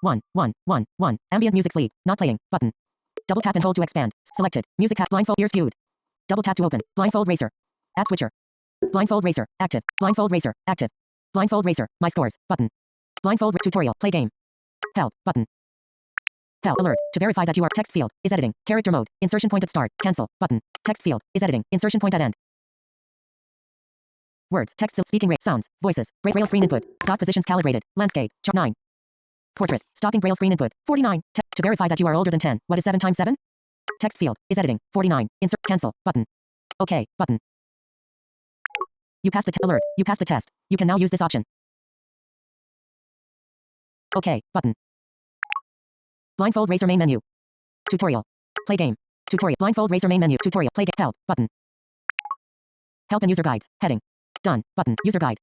1. Ambient music sleep. Not playing. Button. Double tap and hold to expand. Selected. Music app. Blindfold. Ears viewed. Double tap to open. Blindfold Racer. App switcher. Blindfold Racer. Active. Blindfold Racer. Active. Blindfold Racer. My scores. Button. Blindfold tutorial. Play game. Help. Button. Help. Alert. To verify that you are text field is editing. Character mode. Insertion point at start. Cancel. Button. Text field is editing. Insertion point at end. Words. Text. Speaking rate. Sounds. Voices. Braille screen input. Dot positions calibrated. Landscape. Chart 9. Portrait. Stopping Braille screen input. 49. To verify that you are older than 10. What is 7 times 7? Text field is editing. 49. Insert. Cancel. Button. OK. Button. You passed the alert. You passed the test. You can now use this option. OK. Button. Blindfold Racer main menu. Tutorial. Play game. Tutorial. Blindfold Racer main menu. Tutorial. Play game. Help. Button. Help and user guides. Heading. Done. Button. User guide.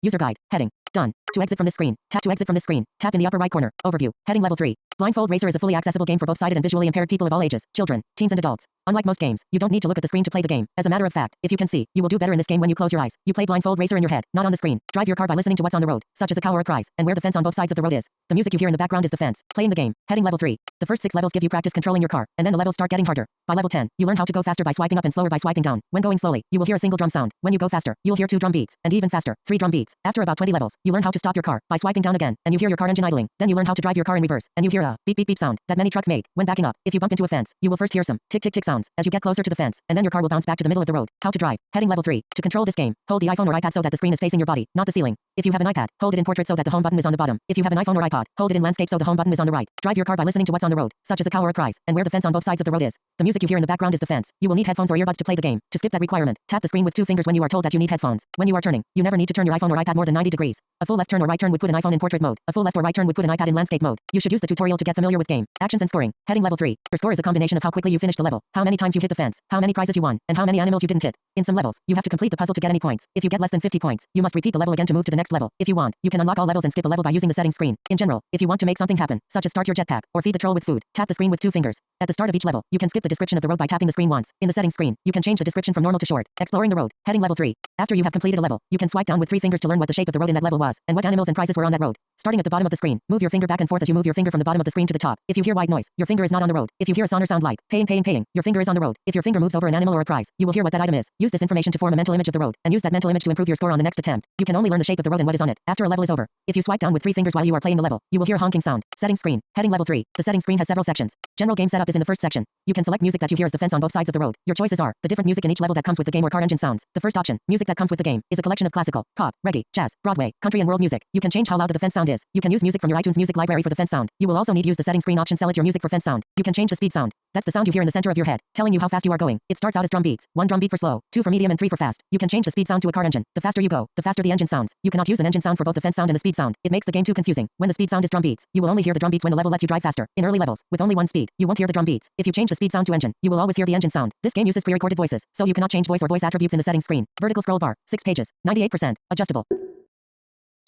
User guide. Heading. Done. To exit from this screen, tap to exit from this screen. Tap in the upper right corner. Overview. Heading level 3. Blindfold Racer is a fully accessible game for both sighted and visually impaired people of all ages, children, teens and adults. Unlike most games, you don't need to look at the screen to play the game. As a matter of fact, if you can see, you will do better in this game when you close your eyes. You play Blindfold Racer in your head, not on the screen. Drive your car by listening to what's on the road, such as a cow or a cries, and where the fence on both sides of the road is. The music you hear in the background is the fence. Playing the game. Heading level 3. The first 6 levels give you practice controlling your car, and then the levels start getting harder. By level 10, you learn how to go faster by swiping up and slower by swiping down. When going slowly, you will hear a single drum sound. When you go faster, you'll hear 2 drum beats, and even faster, 3 drum beats. After about 20 levels, you learn how to stop your car by swiping down again, and you hear your car engine idling. Then you learn how to drive your car in reverse, and you hear a beep beep beep sound that many trucks make when backing up. If you bump into a fence, you will first hear some tick tick tick sounds as you get closer to the fence, and then your car will bounce back to the middle of the road. How to drive. Heading level 3. To control this game, hold the iPhone or iPad so that the screen is facing your body, not the ceiling. If you have an iPad, hold it in portrait so that the home button is on the bottom. If you have an iPhone or iPod, hold it in landscape so the home button is on the right. Drive your car by listening to what's on the road, such as a cow or a cries, and where the fence on both sides of the road is. The music you hear in the background is the fence. You will need headphones or earbuds to play the game. To skip that requirement, tap the screen with 2 fingers when you are told that you need headphones. When you are turning, you never need to turn your iPhone or iPad more than 90 degrees. A full left turn or right turn would put an iPhone in portrait mode. A full left or right turn would put an iPad in landscape mode. You should use the tutorial to get familiar with game. Actions and scoring. Heading level 3. Your score is a combination of how quickly you finished the level, how many times you hit the fence, how many prizes you won, and how many animals you didn't hit. In some levels, you have to complete the puzzle to get any points. If you get less than 50 points, you must repeat the level again to move to the next level. If you want, you can unlock all levels and skip a level by using the settings screen. In general, if you want to make something happen, such as start your jetpack or feed the troll with food, tap the screen with 2 fingers. At the start of each level, you can skip the description of the road by tapping the screen once. In the settings screen, you can change the description from normal to short. Exploring the road. Heading level 3. After you have completed a level, you can swipe down with 3 fingers to learn what the shape of the road in that level was and what animals and prizes were on that road. Starting at the bottom of the screen, move your finger back and forth as you move your finger from the bottom of the screen to the top. If you hear white noise, your finger is not on the road. If you hear a sound like paying, your finger is on the road. If your finger moves over an animal or a prize, you will hear what that item is. Use this information to form a mental image of the road, and use that mental image to improve your score on the next attempt. You can only learn the shape of the road and what is on it after a level is over. If you swipe down with 3 fingers while you are playing the level, you will hear a honking sound. Settings screen. Heading level 3. The settings screen has several sections. General game setup is in the first section. You can select music that you hear as the fence on both sides of the road. Your choices are the different music in each level that comes with the game or car engine sounds. The first option, music that comes with the game, is a collection of classical, pop, reggae, jazz, Broadway, country and world music. You can change how loud the fence sound is. You can use music from your iTunes music library for the fence sound. You will also need to use the settings screen option select your music for fence sound. You can change the speed sound. That's the sound you hear in the center of your head, telling you how fast you are going. It starts out as drum beats. 1 drum beat for slow, 2 for medium and 3 for fast. You can change the speed sound to a car engine. The faster you go, the faster the engine sounds. You cannot use an engine sound for both the fence sound and the speed sound. It makes the game too confusing. When the speed sound is drum beats, you will only hear the drum beats when the level lets you drive faster. In early levels, with only 1 speed, you won't hear the drum beats. If you change the speed sound to engine, you will always hear the engine sound. This game uses pre-recorded voices, so you cannot change voice or voice attributes in the settings screen. Vertical scroll bar, 6 pages, 98%, adjustable.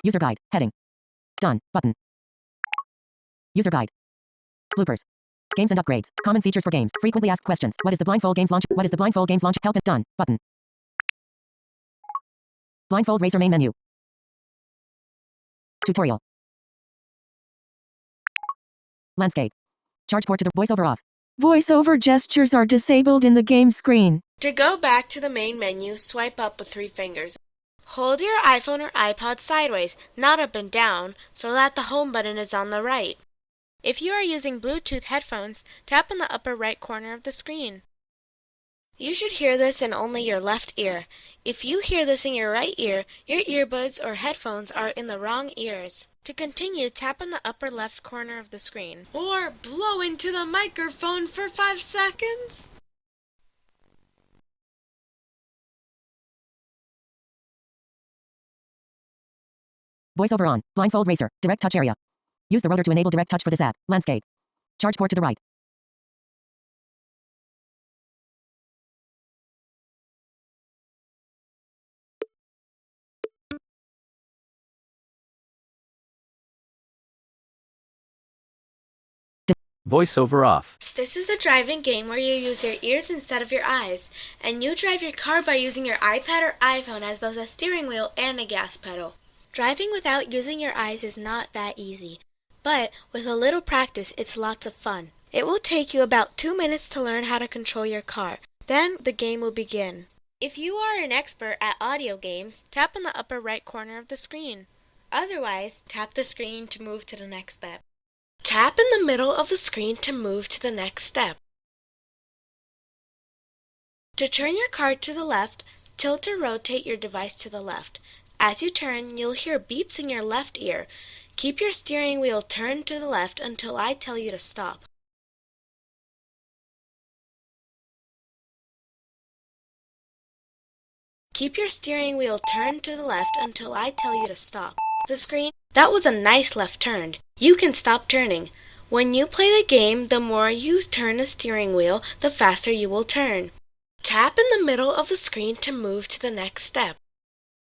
User guide, heading. Done, button. User guide. Bloopers. Games and upgrades. Common features for games. Frequently asked questions. What is the Blindfold Games launch? What is the Blindfold Games launch? Help it. Done. Button. Blindfold Racer main menu. Tutorial. Landscape. Charge port to the voiceover off. Voiceover gestures are disabled in the game screen. To go back to the main menu, swipe up with 3 fingers. Hold your iPhone or iPod sideways, not up and down, so that the home button is on the right. If you are using Bluetooth headphones, tap in the upper right corner of the screen. You should hear this in only your left ear. If you hear this in your right ear, your earbuds or headphones are in the wrong ears. To continue, tap on the upper left corner of the screen. Or blow into the microphone for 5 seconds. Voiceover on. Blindfold Racer. Direct touch area. Use the rotor to enable direct touch for this app. Landscape. Charge port to the right. Voiceover off. This is a driving game where you use your ears instead of your eyes, and you drive your car by using your iPad or iPhone as both a steering wheel and a gas pedal. Driving without using your eyes is not that easy, but with a little practice, it's lots of fun. It will take you about 2 minutes to learn how to control your car. Then the game will begin. If you are an expert at audio games, tap on the upper right corner of the screen. Otherwise, tap the screen to move to the next step. Tap in the middle of the screen to move to the next step. To turn your car to the left, tilt or rotate your device to the left. As you turn, you'll hear beeps in your left ear. Keep your steering wheel turned to the left until I tell you to stop. Keep your steering wheel turned to the left until I tell you to stop. The screen, that was a nice left turn. You can stop turning. When you play the game, the more you turn the steering wheel, the faster you will turn. Tap in the middle of the screen to move to the next step.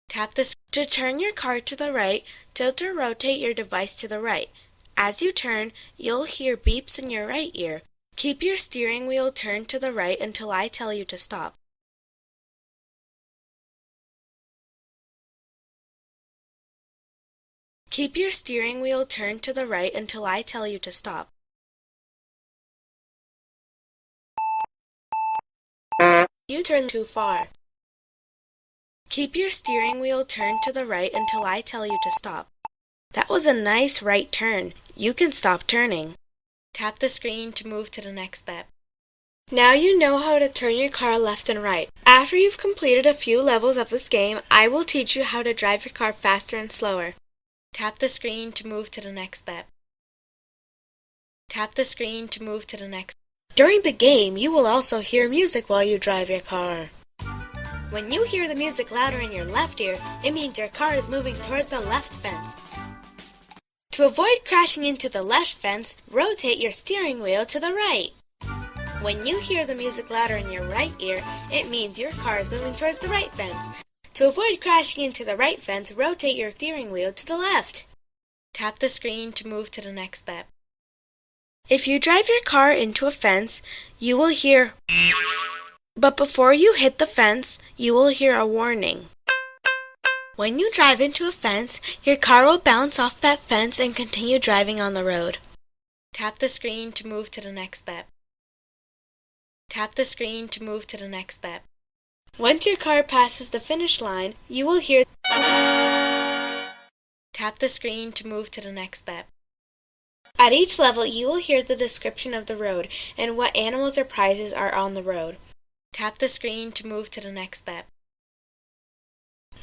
Tap this to turn your car to the right, tilt or rotate your device to the right. As you turn, you'll hear beeps in your right ear. Keep your steering wheel turned to the right until I tell you to stop. Keep your steering wheel turned to the right until I tell you to stop. You turn too far. Keep your steering wheel turned to the right until I tell you to stop. That was a nice right turn. You can stop turning. Tap the screen to move to the next step. Now you know how to turn your car left and right. After you've completed a few levels of this game, I will teach you how to drive your car faster and slower. Tap the screen to move to the next step. Tap the screen to move to the next. During the game, you will also hear music while you drive your car. When you hear the music louder in your left ear, it means your car is moving towards the left fence. To avoid crashing into the left fence, rotate your steering wheel to the right. When you hear the music louder in your right ear, it means your car is moving towards the right fence. To avoid crashing into the right fence, rotate your steering wheel to the left. Tap the screen to move to the next step. If you drive your car into a fence, you will hear, but before you hit the fence, you will hear a warning. When you drive into a fence, your car will bounce off that fence and continue driving on the road. Tap the screen to move to the next step. Tap the screen to move to the next step. Once your car passes the finish line, you will hear. Tap the screen to move to the next step. At each level, you will hear the description of the road and what animals or prizes are on the road. Tap the screen to move to the next step.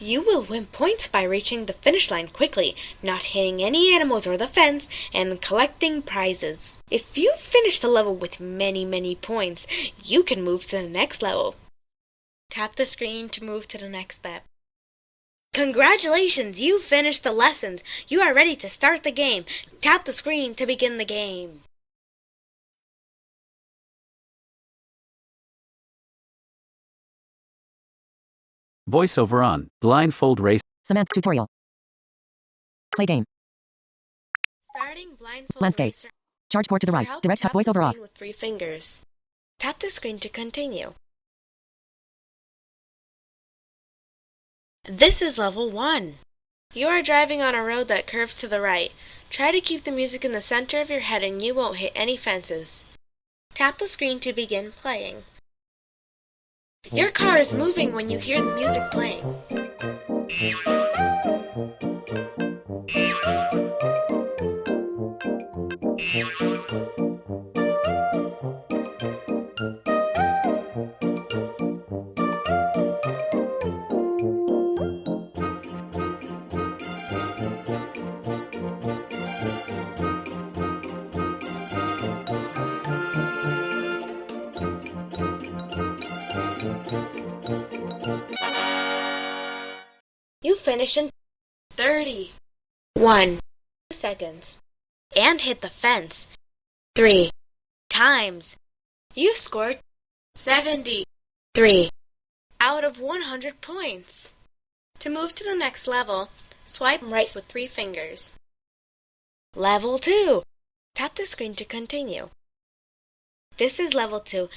You will win points by reaching the finish line quickly, not hitting any animals or the fence, and collecting prizes. If you finish the level with many points, you can move to the next level. Tap the screen to move to the next step. Congratulations! You finished the lessons. You are ready to start the game. Tap the screen to begin the game. Voiceover on Blindfold Race. Samantha tutorial. Play game. Starting Blindfold Landscape. Racer. Charge port to the right. Direct tap voiceover off. With 3 fingers. Tap the screen to continue. This is level 1. You are driving on a road that curves to the right. Try to keep the music in the center of your head and you won't hit any fences. Tap the screen to begin playing. Your car is moving when you hear the music playing. You finish in 31 seconds and hit the fence 3 times. You scored 73 out of 100 points. To move to the next level, swipe right with 3 fingers. Level 2. Tap the screen to continue. This is level 2.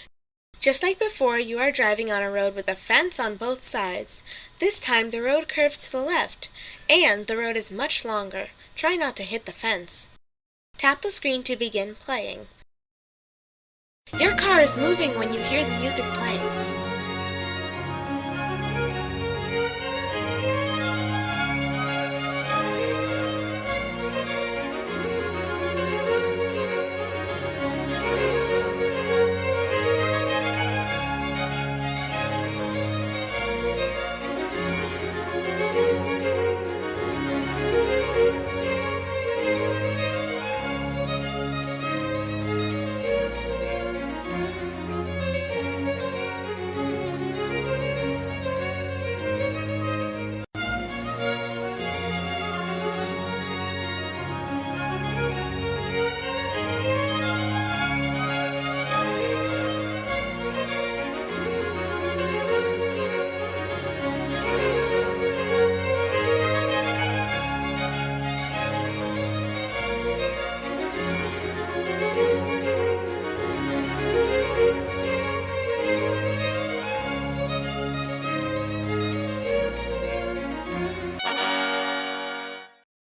Just like before, you are driving on a road with a fence on both sides. This time the road curves to the left, and the road is much longer. Try not to hit the fence. Tap the screen to begin playing. Your car is moving when you hear the music playing.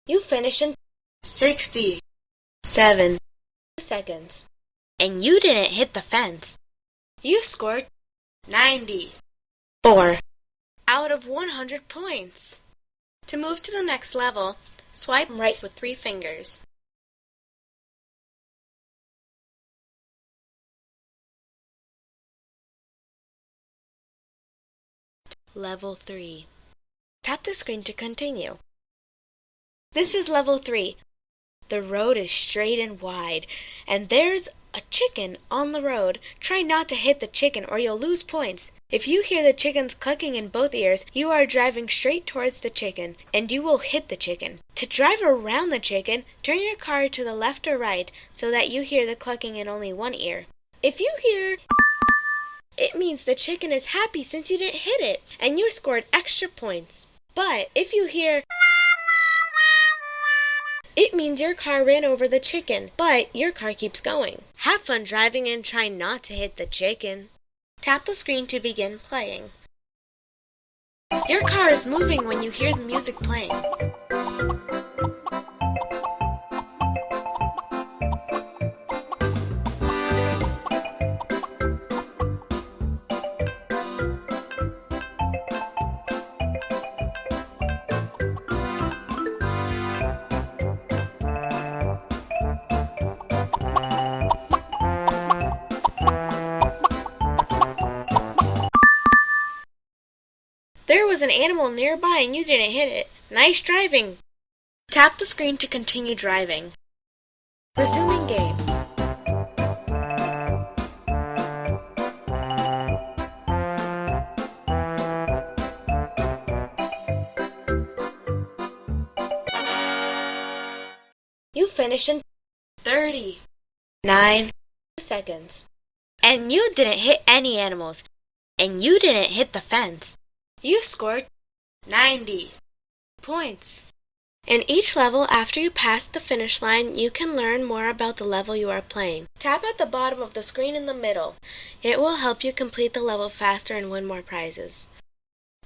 You finish in 67 seconds. And you didn't hit the fence. You scored 94 out of 100 points. To move to the next level, swipe right with 3 fingers. Level 3. Tap the screen to continue. This is level 3. The road is straight and wide, and there's a chicken on the road. Try not to hit the chicken or you'll lose points. If you hear the chickens clucking in both ears, you are driving straight towards the chicken, and you will hit the chicken. To drive around the chicken, turn your car to the left or right so that you hear the clucking in only one ear. If you hear, it means the chicken is happy since you didn't hit it, and you scored extra points. But if you hear, it means your car ran over the chicken, but your car keeps going. Have fun driving and try not to hit the chicken. Tap the screen to begin playing. Your car is moving when you hear the music playing. There was an animal nearby and you didn't hit it. Nice driving! Tap the screen to continue driving. Resuming game. You finish in 39 seconds. And you didn't hit any animals. And you didn't hit the fence. You scored 90 points. In each level, after you pass the finish line, you can learn more about the level you are playing. Tap at the bottom of the screen in the middle. It will help you complete the level faster and win more prizes.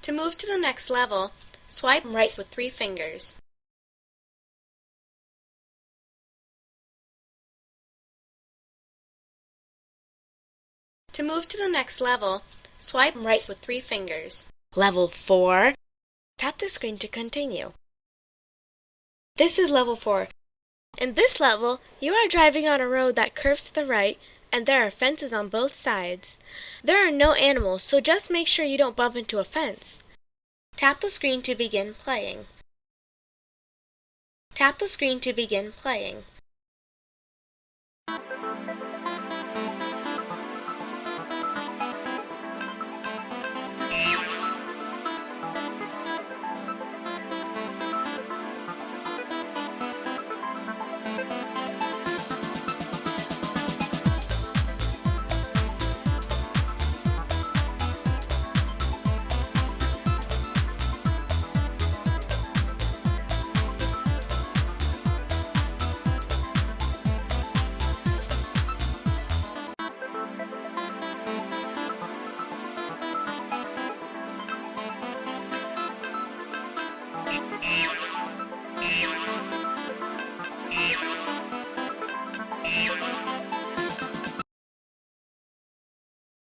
To move to the next level, swipe right with 3 fingers. To move to the next level, swipe right with 3 fingers. Level 4. Tap the screen to continue. This is level 4. In this level, you are driving on a road that curves to the right, and there are fences on both sides. There are no animals, so just make sure you don't bump into a fence. Tap the screen to begin playing. Tap the screen to begin playing.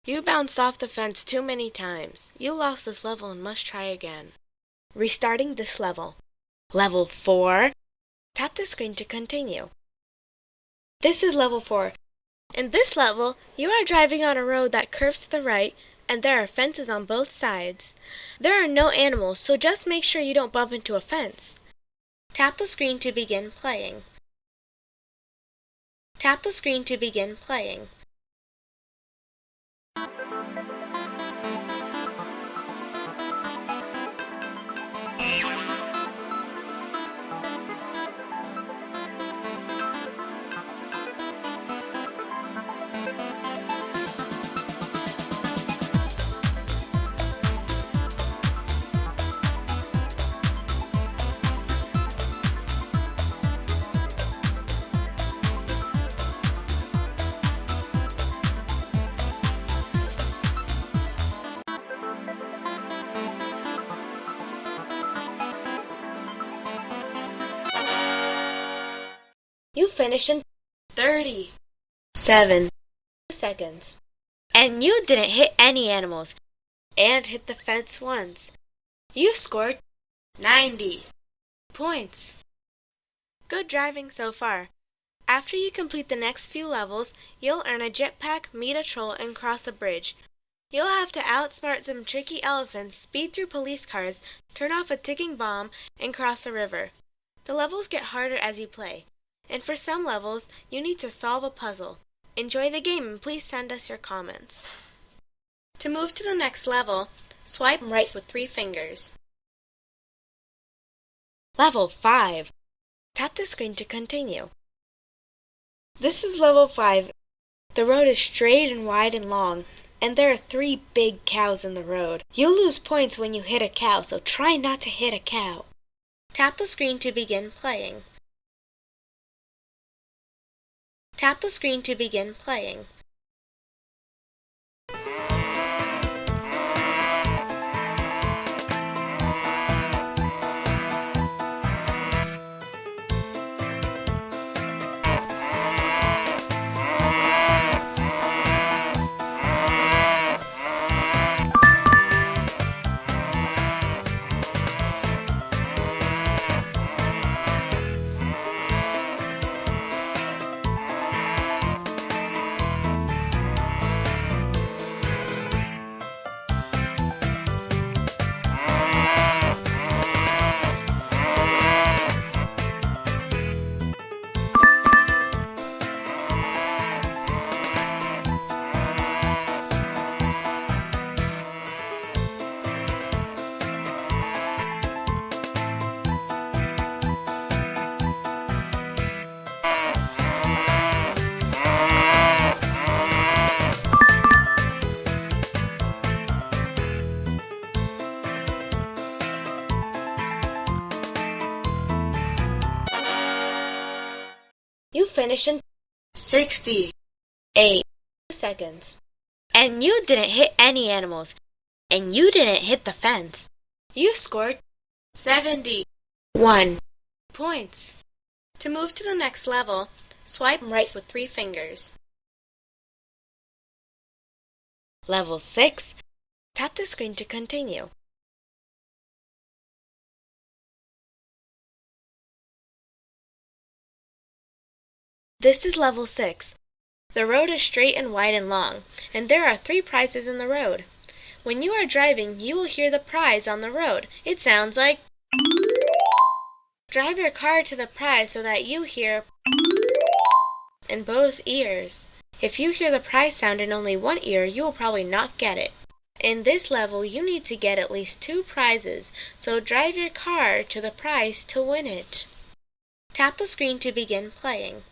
You bounced off the fence too many times. You lost this level and must try again. Restarting this level. Level 4. Tap the screen to continue. This is level 4. In this level, you are driving on a road that curves to the right, and there are fences on both sides. There are no animals, so just make sure you don't bump into a fence. Tap the screen to begin playing. Tap the screen to begin playing. You finished in 37 seconds. And you didn't hit any animals, and hit the fence once. You scored 90 points. Good driving so far. After you complete the next few levels, you'll earn a jetpack, meet a troll, and cross a bridge. You'll have to outsmart some tricky elephants, speed through police cars, turn off a ticking bomb, and cross a river. The levels get harder as you play. And for some levels, you need to solve a puzzle. Enjoy the game and please send us your comments. To move to the next level, swipe right with 3 fingers. Level 5. Tap the screen to continue. This is level 5. The road is straight and wide and long, and there are 3 big cows in the road. You'll lose points when you hit a cow, so try not to hit a cow. Tap the screen to begin playing. Tap the screen to begin playing. You finished in 68 seconds. And you didn't hit any animals, and you didn't hit the fence. You scored 71 points. To move to the next level, swipe right with 3 fingers. Level 6. Tap the screen to continue. This is level 6. The road is straight and wide and long, and there are 3 prizes in the road. When you are driving, you will hear the prize on the road. It sounds like... Drive your car to the prize so that you hear in both ears. If you hear the prize sound in only one ear, you will probably not get it. In this level, you need to get at least 2 prizes, so drive your car to the prize to win it. Tap the screen to begin playing.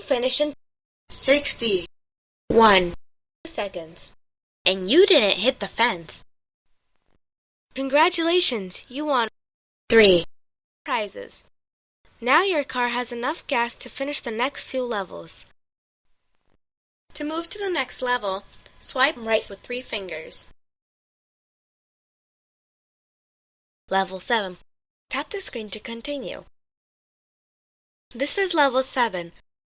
finish in 61 seconds. And you didn't hit the fence. Congratulations, you won 3 prizes. Now your car has enough gas to finish the next few levels. To move to the next level, swipe right with 3 fingers. Level 7. Tap the screen to continue. This is level 7.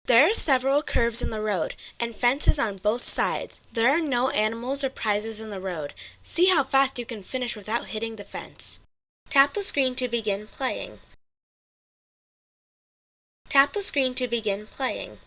There are several curves in the road and fences on both sides. There are no animals or prizes in the road. See how fast you can finish without hitting the fence. Tap the screen to begin playing. Tap the screen to begin playing.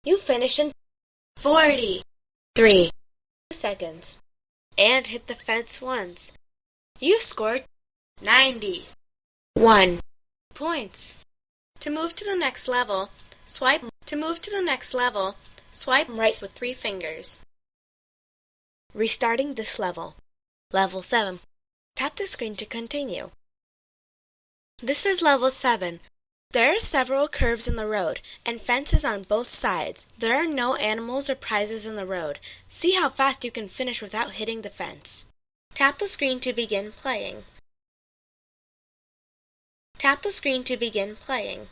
You finish in 43 seconds and hit the fence once. You scored 91 points. To move to the next level, swipe right with 3 fingers. Restarting this level. Level 7. Tap the screen to continue. This is level 7. There are several curves in the road and fences on both sides. There are no animals or prizes in the road. See how fast you can finish without hitting the fence. Tap the screen to begin playing. Tap the screen to begin playing.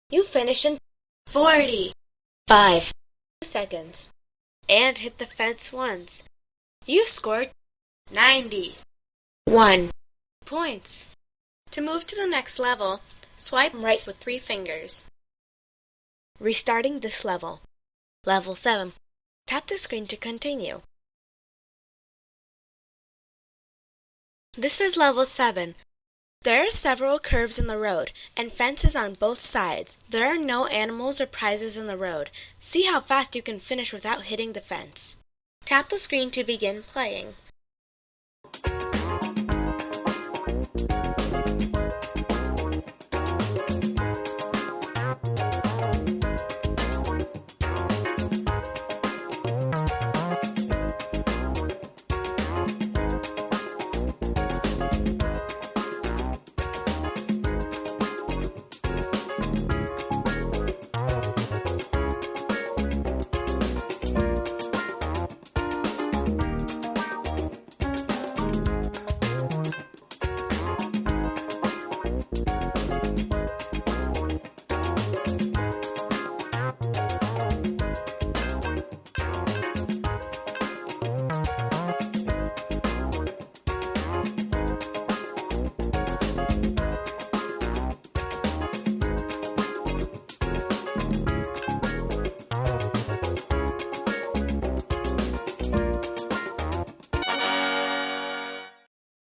You finish in 45 seconds and hit the fence once. You scored 91 points. To move to the next level, swipe right with 3 fingers. Restarting this level. Level 7. Tap the screen to continue. This is level 7. There are several curves in the road and fences on both sides. There are no animals or prizes in the road. See how fast you can finish without hitting the fence. Tap the screen to begin playing.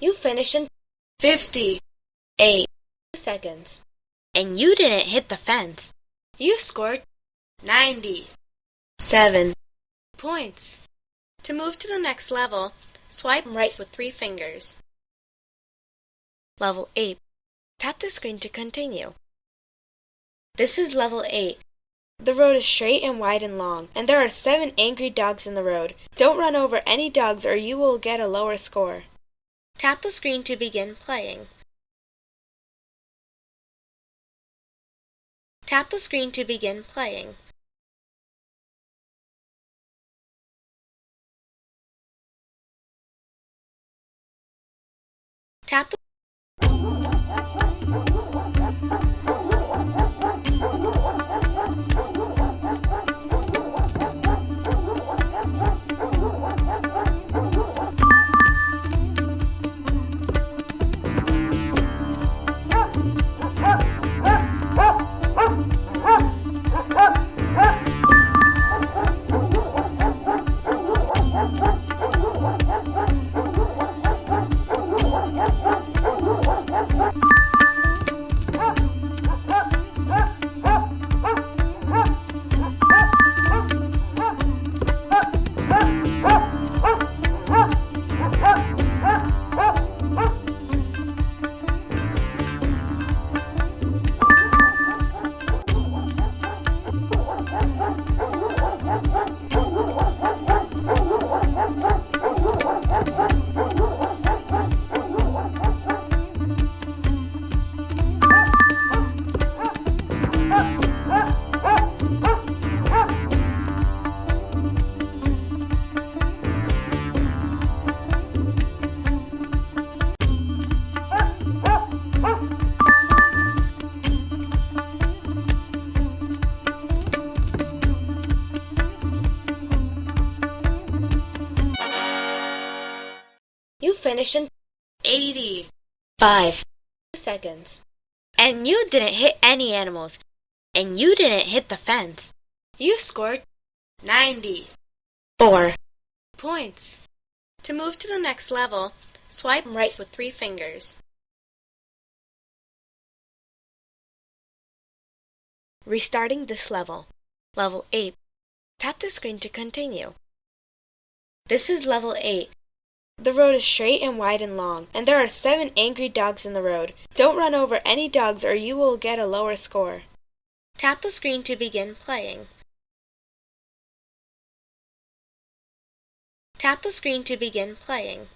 You finish in 58 seconds. And you didn't hit the fence. You scored 97 points. To move to the next level, swipe right with 3 fingers. Level 8. Tap the screen to continue. This is level 8. The road is straight and wide and long, and there are 7 angry dogs in the road. Don't run over any dogs or you will get a lower score. Tap the screen to begin playing. Tap the screen to begin playing. Tap the You finish in 85 seconds. And you didn't hit any animals. And you didn't hit the fence. You scored 94 points. To move to the next level, swipe right with 3 fingers. Restarting this level. Level 8. Tap the screen to continue. This is level 8. The road is straight and wide and long, and there are 7 angry dogs in the road. Don't run over any dogs or you will get a lower score. Tap the screen to begin playing. Tap the screen to begin playing.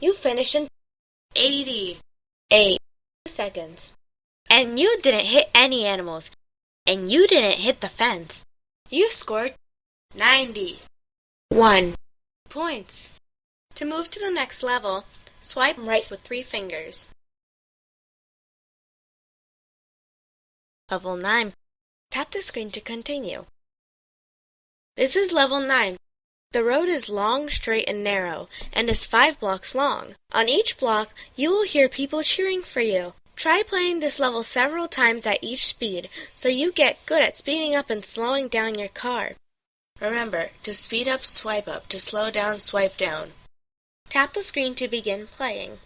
You finish in 88 seconds. And you didn't hit any animals. And you didn't hit the fence. You scored 91 points. To move to the next level, swipe right with 3 fingers. Level 9. Tap the screen to continue. This is level 9. The road is long, straight, and narrow, and is 5 blocks long. On each block, you will hear people cheering for you. Try playing this level several times at each speed so you get good at speeding up and slowing down your car. Remember, to speed up, swipe up. To slow down, swipe down. Tap the screen to begin playing.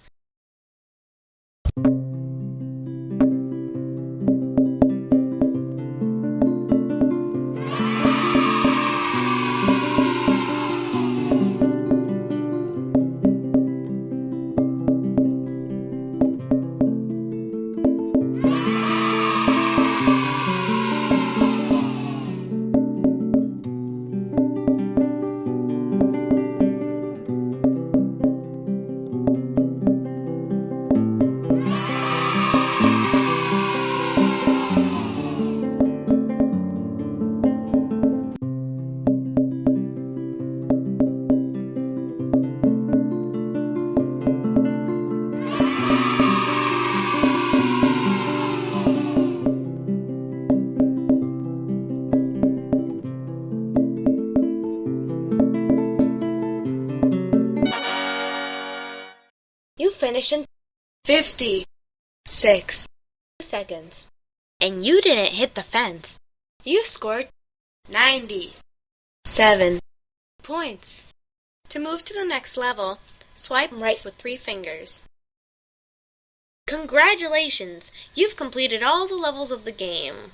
You finished in 56 seconds. And you didn't hit the fence. You scored 97 points. To move to the next level, swipe right with 3 fingers. Congratulations! You've completed all the levels of the game.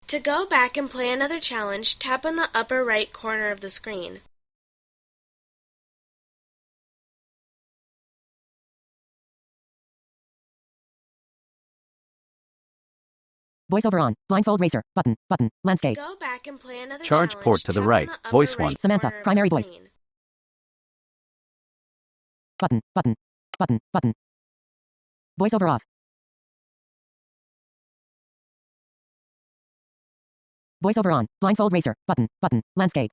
To go back and play another challenge, tap on the upper right corner of the screen. Voiceover on. Blindfold racer. Button. Button. Landscape. Go back and play another Charge challenge, port to the tap on right. upper Voice right 1. Samantha, corner of the primary voice. screen. Button. Button. Button. Button. Voiceover off. Voiceover on. Blindfold racer. Button. Button. Landscape.